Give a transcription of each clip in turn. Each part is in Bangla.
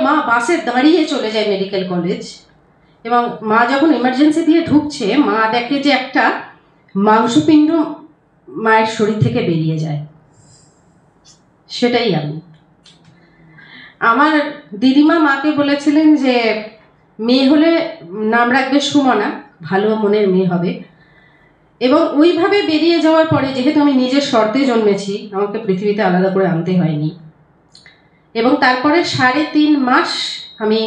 মা বাসে দাঁড়িয়ে চলে যায় মেডিকেল কলেজ, এবং মা যখন এমার্জেন্সি দিয়ে ঢুকছে মা দেখে যে একটা মাংসপিণ্ড মায়ের শরীর থেকে বেরিয়ে যায়। সেটাই আমি। আমার দিদিমা মাকে বলেছিলেন যে মেয়ে হলে নাম রাখবে সুমনা, ভালো মনের মেয়ে হবে। এবং ওইভাবে বেরিয়ে যাওয়ার পরে, যেহেতু আমি নিজের শর্তে জন্মেছি, আমাকে পৃথিবীতে আলাদা করে আনতে হয়নি। এবং তারপরে 3.5 মাস আমি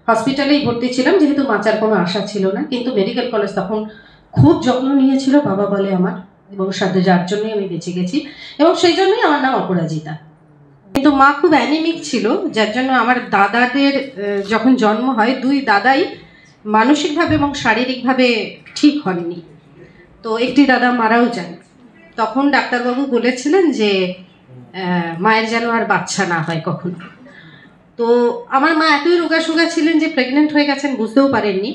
হসপিটালেই ভর্তি ছিলাম, যেহেতু বাঁচার কোনো আশা ছিল না। কিন্তু মেডিকেল কলেজ তখন খুব যত্ন নিয়েছিল বাবা বলে আমার, এবং সাথে যার জন্যই আমি বেঁচে গেছি, এবং সেই জন্যই আমার নাম অপরাজিতা। কিন্তু মা খুব অ্যানিমিক ছিল, যার জন্য আমার দাদাদের যখন জন্ম হয়, 2 দাদাই মানসিকভাবে এবং শারীরিকভাবে ঠিক হননি। তো একটি দাদা মারাও যান। তখন ডাক্তারবাবু বলেছিলেন যে মায়ের যেন আর বাচ্চা না হয় কখনো। তো আমার মা এতই রোগাসোগা ছিলেন যে প্রেগনেন্ট হয়ে গেছেন বুঝতেও পারেননি।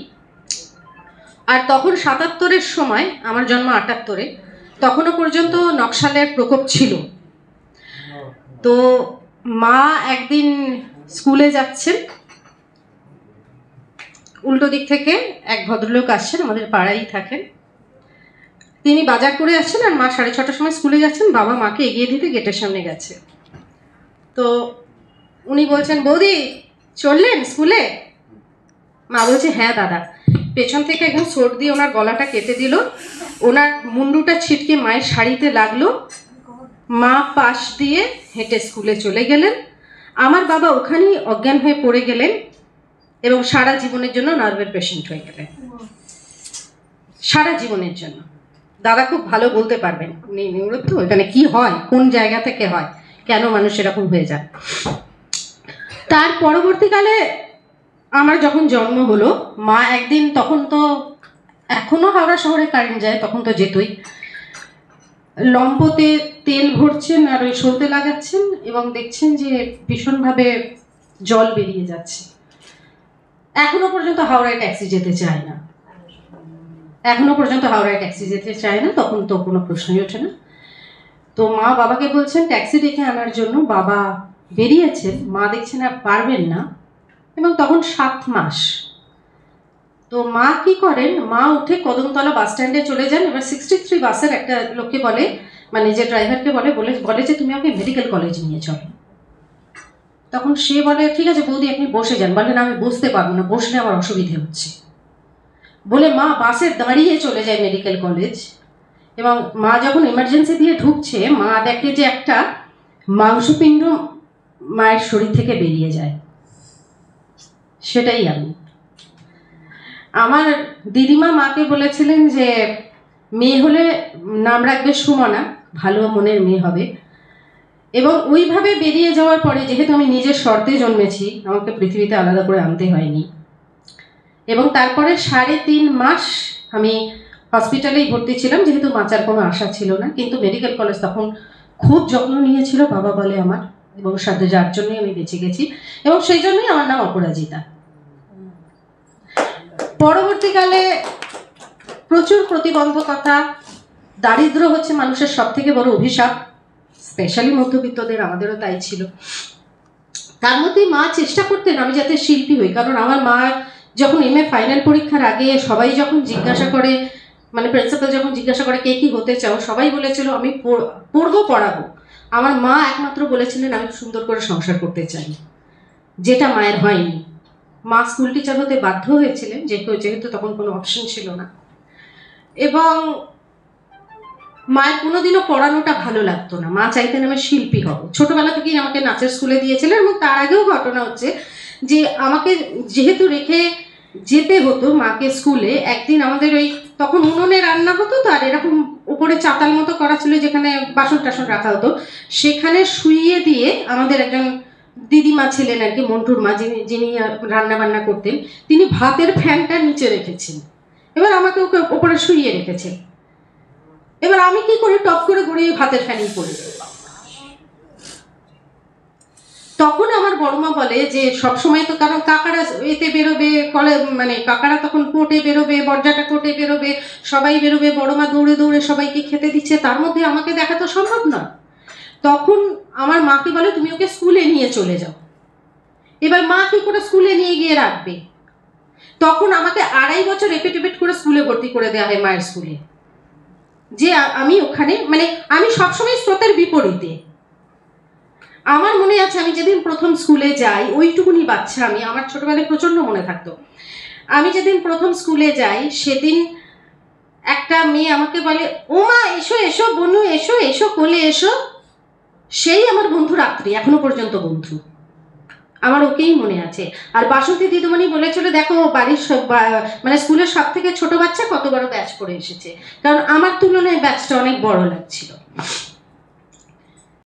আর তখন 77-এর সময়, আমার জন্ম 78-এ, তখনও পর্যন্ত নকশালের প্রকোপ ছিল। তো মা একদিন স্কুলে যাচ্ছেন, উল্টো দিক থেকে এক ভদ্রলোক আসছেন, আমাদের পাড়াই থাকেন। তিনি বাজার করে আসছেন আর মা 6:30টার সময় স্কুলে যাচ্ছেন। বাবা মাকে এগিয়ে দিতে গেটের সামনে গেছে। তো উনি বলছেন, বৌদি চললেন স্কুলে? মা বলছে, হ্যাঁ দাদা। পেছন থেকে একদম সোট দিয়ে ওনার গলাটা কেটে দিল, ওনার মুন্ডুটা ছিটকে মায়ের শাড়িতে লাগলো। মা পাশ দিয়ে হেঁটে স্কুলে চলে গেলেন। আমার বাবা ওখানেই অজ্ঞান হয়ে পড়ে গেলেন এবং সারা জীবনের জন্য নার্ভের পেশেন্ট হয়ে গেলেন। সারা জীবনের জন্য। দাদা খুব ভালো বলতে পারবেন তো এখানে কি হয়, কোন জায়গা থেকে হয়, কেন মানুষ এরকম হয়ে যায়। তার পরবর্তীকালে আমার যখন জন্ম হলো, মা একদিন, তখন তো এখনো হাওড়া শহরে কারেন্ট যায়, তখন তো যেতই, লম্পতে তেল ভরছেন আর ওই সলতে লাগাচ্ছেন, এবং দেখছেন যে ভীষণভাবে জল বেরিয়ে যাচ্ছে। এখনো পর্যন্ত হাওড়ায় ট্যাক্সি যেতে চায় না, তখন তো কোনো প্রশ্নই ওঠে না। তো মা বাবাকে বলছেন ট্যাক্সি ডেকে আনার জন্য। বাবা বেরিয়েছেন, মা দেখছেন আর পারবেন না, এবং তখন 7 মাস। তো মা কি করেন, মা উঠে কদমতলা বাস স্ট্যান্ডে চলে যান। এবার 63 বাসের একটা লোককে বলে, মানে যে ড্রাইভারকে বলে যে তুমি আমাকে মেডিকেল কলেজ নিয়ে চলো। তখন সে বলে, ঠিক আছে বৌদি আপনি বসে যান। বলে, না আমি বসতে পারবো না, বসলে আমার অসুবিধে হচ্ছে। বলে মা বাসে দাঁড়িয়ে চলে যায় মেডিকেল কলেজ, এবং মা যখন এমার্জেন্সি দিয়ে ঢুকছে মা দেখে যে একটা মাংসপিণ্ড মায়ের শরীর থেকে বেরিয়ে যায়। সেটাই আমি। আমার দিদিমা মাকে বলেছিলেন যে মেয়ে হলে নাম রাখবে সুমনা, ভালো মনের মেয়ে হবে। এবং ওইভাবে বেরিয়ে যাওয়ার পরে, যেহেতু আমি নিজের শর্তে জন্মেছি, আমাকে পৃথিবীতে আলাদা করে আনতে হয়নি। এবং তারপরে 3.5 মাস আমি হসপিটালেই ভর্তি ছিলাম, যেহেতু বাঁচার কোনো আশা ছিল না। কিন্তু মেডিকেল কলেজ তখন খুব যত্ন নিয়েছিল বাবা বলে আমার, এবং সাথে যার জন্যই আমি বেঁচে গেছি, এবং সেই জন্যই আমার নাম অপরাজিতা। পরবর্তীকালে প্রচুর প্রতিবন্ধকতা, দারিদ্র হচ্ছে মানুষের সব থেকে বড় অভিশাপ, স্পেশালি মধ্যবিত্তদের, আমাদেরও তাই ছিল। তার মধ্যে মা চেষ্টা করতেন আমি যাতে শিল্পী হই। কারণ আমার মা যখন MA ফাইনাল পরীক্ষার আগে সবাই যখন জিজ্ঞাসা করে, মানে প্রিন্সিপাল যখন জিজ্ঞাসা করে কে কি হতে চাও, সবাই বলেছিল আমি পড়বো পড়াবো। আমার মা একমাত্র বলেছিলেন আমি সুন্দর করে সংসার করতে চাই, যেটা মায়ের হয়নি। মা স্কুল টিচার হতে বাধ্য হয়েছিলেন, যেহেতু তখন কোনো অপশন ছিল না। এবং মায়ের কোনোদিনও পড়ানোটা ভালো লাগতো না, মা চাইতেন আমি শিল্পী হব। ছোটবেলা থেকেই আমাকে নাচের স্কুলে দিয়েছিলেন। এবং তার আগেও ঘটনা হচ্ছে যে আমাকে যেহেতু রেখে যেতে হতো মাকে স্কুলে, একদিন আমাদের ওই তখন উনুনে রান্না হতো, তো আর এরকম উপরে চাতাল মতো করা ছিল যেখানে বাসন টাসন রাখা হতো, সেখানে শুইয়ে দিয়ে আমাদের একজন দিদিমা ছিলেন আর কি, মন্টুর মা, যিনি রান্না বান্না করতেন, তিনি ভাতের ফ্যানটা নিচে রেখেছেন। এবার আমাকে ওকে ওপরে শুইয়ে রেখেছে। এবার আমি কি করি, টপ করে গড়িয়ে ভাতের ফ্যানই পড়ি। তখন আমার বড়মা বলে যে সবসময় তো, কারণ কাকারা এতে বেরোবে, মানে কাকারা তখন কোর্টে বেরোবে, বরজাটা কোর্টে বেরোবে, সবাই বেরোবে, বড়মা দৌড়ে দৌড়ে সবাইকে খেতে দিচ্ছে, তার মধ্যে আমাকে দেখা তো সম্ভব নয়। তখন আমার মাকে বলে তুমি ওকে স্কুলে নিয়ে চলে যাও। এবার মা কি করে স্কুলে নিয়ে গিয়ে রাখবে? তখন আমাকে 2.5 বছর রেপিটেপিট করে স্কুলে ভর্তি করে দেওয়া হয়, মায়ের স্কুলে, যে আমি ওখানে মানে আমি সবসময় স্রোতের বিপরীতে। আমার মনে আছে আমি যেদিন প্রথম স্কুলে যাই, ওইটুকুনি বাচ্চা আমি, আমার ছোটবেলায় প্রচন্ড মনে থাকতো, আমি যেদিন প্রথম স্কুলে যাই সেদিন একটা মেয়ে আমাকে বলে, ও মা এসো এসো বনু, এসো এসো কোলে এসো। সেই আমার বন্ধু রাত্রি, এখনো পর্যন্ত বন্ধু, আমার ওকেই মনে আছে। আর বাসন্তী দিদিমণি বলেছিল, দেখো বাড়ির সব মানে স্কুলের সব থেকে ছোট বাচ্চা কত বড় ব্যাচ করে এসেছে, কারণ আমার তুলনায় ব্যাচটা অনেক বড় লাগছিল।